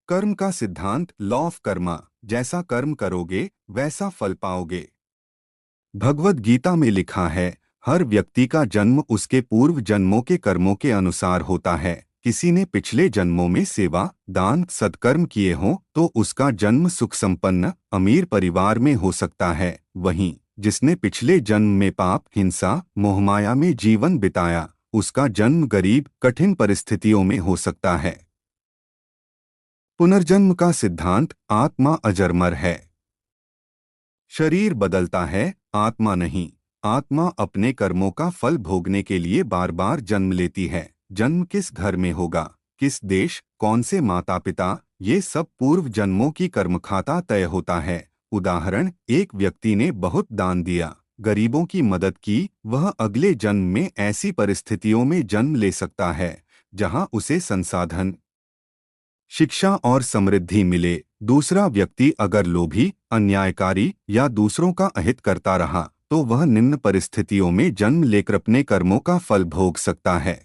कर्म का सिद्धांत लॉ ऑफ कर्मा, जैसा कर्म करोगे वैसा फल पाओगे। भगवद गीता में लिखा है, हर व्यक्ति का जन्म उसके पूर्व जन्मों के कर्मों के अनुसार होता है। किसी ने पिछले जन्मों में सेवा, दान, सत्कर्म किए हों तो उसका जन्म सुख संपन्न अमीर परिवार में हो सकता है। वहीं जिसने पिछले जन्म में पाप, हिंसा, मोहमाया में जीवन बिताया, उसका जन्म गरीब, कठिन परिस्थितियों में हो सकता है। पुनर्जन्म का सिद्धांत आत्मा अजरमर है। शरीर बदलता है, आत्मा नहीं। आत्मा अपने कर्मों का फल भोगने के लिए बार बार जन्म लेती है। जन्म किस घर में होगा, किस देश, कौन से माता पिता, ये सब पूर्व जन्मों की कर्मखाता तय होता है। उदाहरण, एक व्यक्ति ने बहुत दान दिया, गरीबों की मदद की, वह अगले जन्म में ऐसी परिस्थितियों में जन्म ले सकता है जहां उसे संसाधन, शिक्षा और समृद्धि मिले। दूसरा व्यक्ति अगर लोभी, अन्यायकारी या दूसरों का अहित करता रहा तो वह निम्न परिस्थितियों में जन्म लेकर अपने कर्मों का फल भोग सकता है।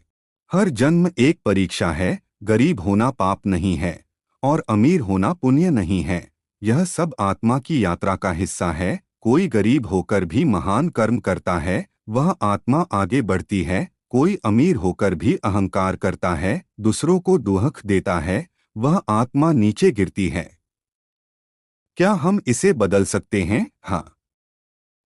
हर जन्म एक परीक्षा है। गरीब होना पाप नहीं है और अमीर होना पुण्य नहीं है। यह सब आत्मा की यात्रा का हिस्सा है। कोई गरीब होकर भी महान कर्म करता है, वह आत्मा आगे बढ़ती है। कोई अमीर होकर भी अहंकार करता है, दूसरों को दुख देता है, वह आत्मा नीचे गिरती है। क्या हम इसे बदल सकते हैं? हाँ।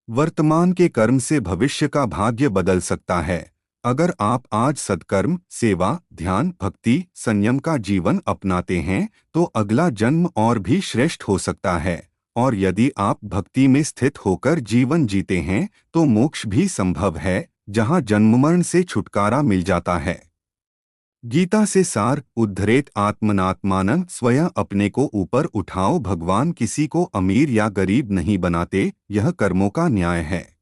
वर्तमान के कर्म से भविष्य का भाग्य बदल सकता है। अगर आप आज सत्कर्म, सेवा, ध्यान, भक्ति, संयम का जीवन अपनाते हैं तो अगला जन्म और भी श्रेष्ठ हो सकता है। और यदि आप भक्ति में स्थित होकर जीवन जीते हैं तो मोक्ष भी संभव है, जहां जन्म मरण से छुटकारा मिल जाता है। गीता से सार, उद्धरेत आत्मनात्मानं, स्वयं अपने को ऊपर उठाओ। भगवान किसी को अमीर या गरीब नहीं बनाते, यह कर्मों का न्याय है।